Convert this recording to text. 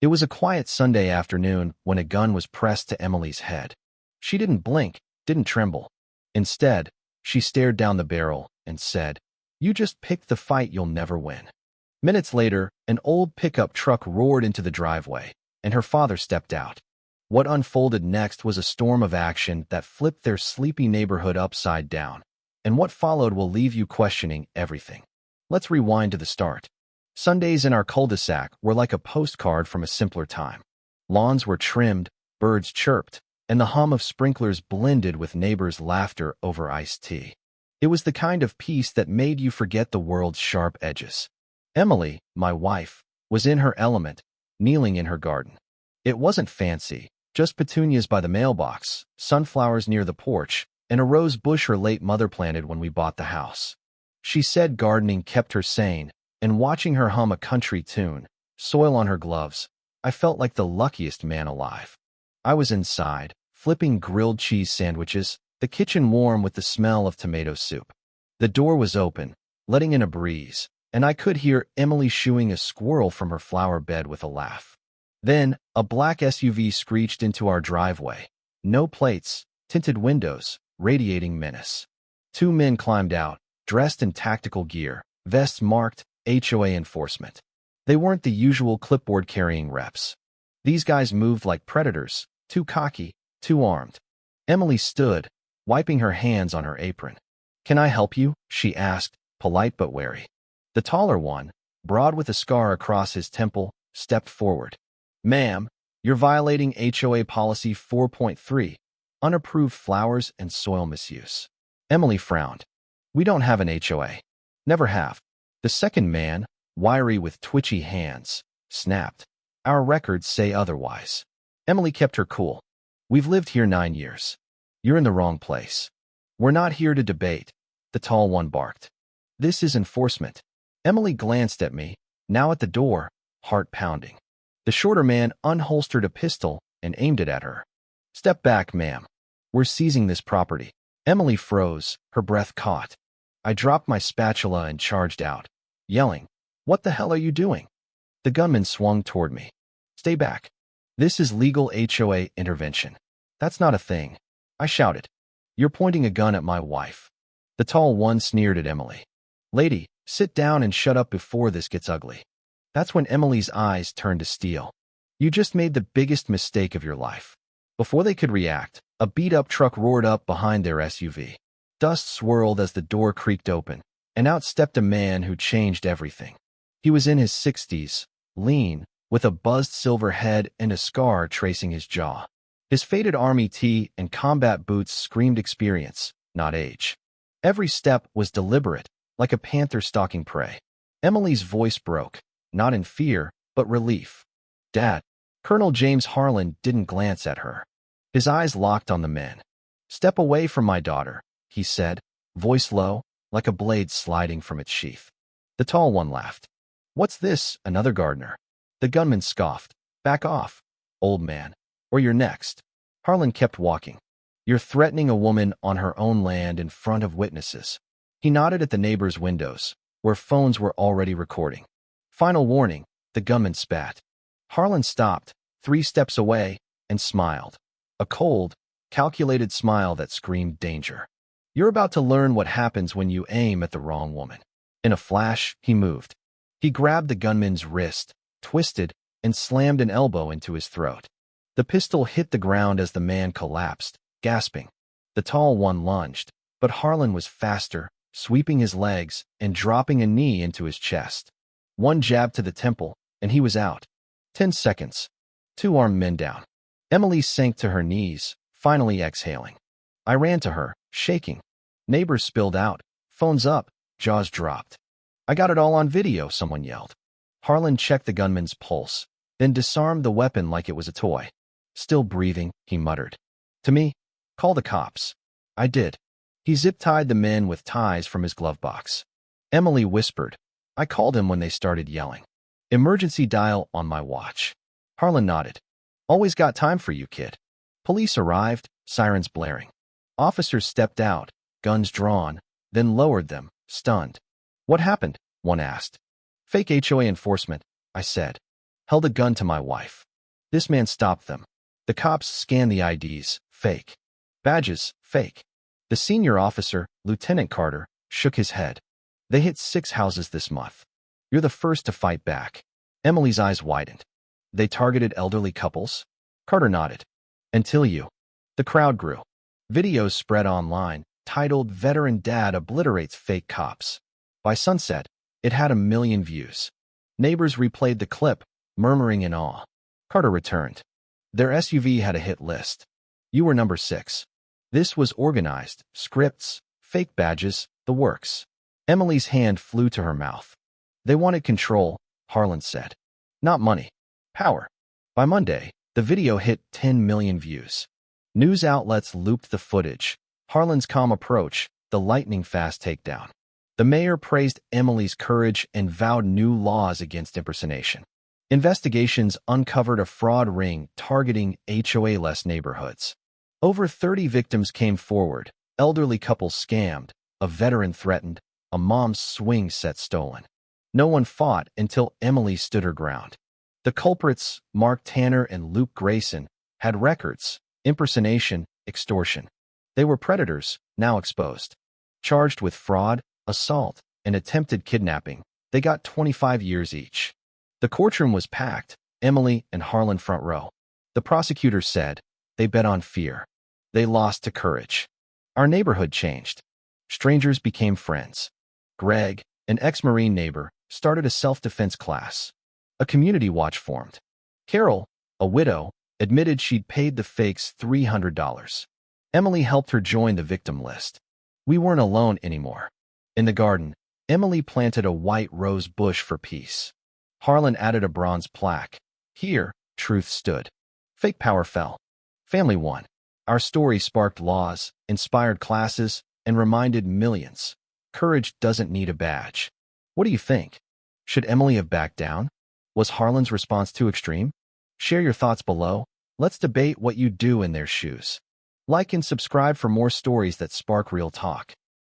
It was a quiet Sunday afternoon when a gun was pressed to Emily's head. She didn't blink, didn't tremble. Instead, she stared down the barrel and said, "You just picked the fight you'll never win." Minutes later, an old pickup truck roared into the driveway, and her father stepped out. What unfolded next was a storm of action that flipped their sleepy neighborhood upside down, and what followed will leave you questioning everything. Let's rewind to the start. Sundays in our cul-de-sac were like a postcard from a simpler time. Lawns were trimmed, birds chirped, and the hum of sprinklers blended with neighbors' laughter over iced tea. It was the kind of peace that made you forget the world's sharp edges. Emily, my wife, was in her element, kneeling in her garden. It wasn't fancy, just petunias by the mailbox, sunflowers near the porch, and a rose bush her late mother planted when we bought the house. She said gardening kept her sane, and watching her hum a country tune, soil on her gloves, I felt like the luckiest man alive. I was inside, flipping grilled cheese sandwiches, the kitchen warm with the smell of tomato soup. The door was open, letting in a breeze, and I could hear Emily shooing a squirrel from her flower bed with a laugh. Then, a black SUV screeched into our driveway. No plates, tinted windows, radiating menace. Two men climbed out, dressed in tactical gear, vests marked HOA enforcement. They weren't the usual clipboard-carrying reps. These guys moved like predators, too cocky, too armed. Emily stood, wiping her hands on her apron. "Can I help you?" she asked, polite but wary. The taller one, broad with a scar across his temple, stepped forward. "Ma'am, you're violating HOA Policy 4.3, unapproved flowers and soil misuse." Emily frowned. "We don't have an HOA. Never have." The second man, wiry with twitchy hands, snapped. "Our records say otherwise." Emily kept her cool. "We've lived here 9 years. You're in the wrong place." "We're not here to debate," the tall one barked. "This is enforcement." Emily glanced at me, now at the door, heart pounding. The shorter man unholstered a pistol and aimed it at her. "Step back, ma'am. We're seizing this property." Emily froze, her breath caught. I dropped my spatula and charged out, yelling, "What the hell are you doing?" The gunman swung toward me. "Stay back. This is legal HOA intervention." "That's not a thing," I shouted. "You're pointing a gun at my wife." The tall one sneered at Emily. "Lady, sit down and shut up before this gets ugly." That's when Emily's eyes turned to steel. "You just made the biggest mistake of your life." Before they could react, a beat-up truck roared up behind their SUV. Dust swirled as the door creaked open, and out stepped a man who changed everything. He was in his 60s, lean, with a buzzed silver head and a scar tracing his jaw. His faded army tee and combat boots screamed experience, not age. Every step was deliberate, like a panther stalking prey. Emily's voice broke, not in fear, but relief. "Dad." Colonel James Harlan didn't glance at her. His eyes locked on the men. "Step away from my daughter," he said, voice low, like a blade sliding from its sheath. The tall one laughed. "What's this, another gardener?" The gunman scoffed. "Back off, old man, or you're next." Harlan kept walking. "You're threatening a woman on her own land in front of witnesses." He nodded at the neighbors' windows, where phones were already recording. "Final warning," the gunman spat. Harlan stopped, 3 steps away, and smiled. A cold, calculated smile that screamed danger. "You're about to learn what happens when you aim at the wrong woman." In a flash, he moved. He grabbed the gunman's wrist, twisted, and slammed an elbow into his throat. The pistol hit the ground as the man collapsed, gasping. The tall one lunged, but Harlan was faster, sweeping his legs and dropping a knee into his chest. One jab to the temple, and he was out. 10 seconds. 2 armed men down. Emily sank to her knees, finally exhaling. I ran to her, shaking. Neighbors spilled out, phones up, jaws dropped. "I got it all on video," someone yelled. Harlan checked the gunman's pulse, then disarmed the weapon like it was a toy. "Still breathing," he muttered. To me, "Call the cops." I did. He zip-tied the men with ties from his glove box. Emily whispered. I called him when they started yelling. "Emergency dial on my watch." Harlan nodded. "Always got time for you, kid." Police arrived, sirens blaring. Officers stepped out, guns drawn, then lowered them, stunned. "What happened?" one asked. "Fake HOA enforcement," I said. held a gun to my wife. This man stopped them. The cops scanned the IDs, fake. Badges, fake. The senior officer, Lieutenant Carter, shook his head. They hit 6 houses this month. You're the first to fight back. Emily's eyes widened. They targeted elderly couples? Carter nodded. Until you. The crowd grew. Videos spread online, titled Veteran Dad Obliterates Fake Cops. By sunset, it had 1 million views. Neighbors replayed the clip, murmuring in awe. Carter returned. Their SUV had a hit list. You were number 6. This was organized, scripts, fake badges, the works. Emily's hand flew to her mouth. They wanted control, Harlan said. Not money. Power. By Monday, the video hit 10 million views. News outlets looped the footage. Harlan's calm approach, the lightning-fast takedown. The mayor praised Emily's courage and vowed new laws against impersonation. Investigations uncovered a fraud ring targeting HOA-less neighborhoods. Over 30 victims came forward, elderly couples scammed, a veteran threatened, a mom's swing set stolen. No one fought until Emily stood her ground. The culprits, Mark Tanner and Luke Grayson, had records, impersonation, extortion. They were predators, now exposed. Charged with fraud, assault, and attempted kidnapping, they got 25 years each. The courtroom was packed, Emily and Harlan front row. The prosecutor said, they bet on fear. They lost to courage. Our neighborhood changed. Strangers became friends. Greg, an ex-Marine neighbor, started a self-defense class. A community watch formed. Carol, a widow, admitted she'd paid the fakes $300. Emily helped her join the victim list. We weren't alone anymore. In the garden, Emily planted a white rose bush for peace. Harlan added a bronze plaque. Here, truth stood. Fake power fell. Family won. Our story sparked laws, inspired classes, and reminded millions. Courage doesn't need a badge. What do you think? Should Emily have backed down? Was Harlan's response too extreme? Share your thoughts below. Let's debate what you'd do in their shoes. Like and subscribe for more stories that spark real talk.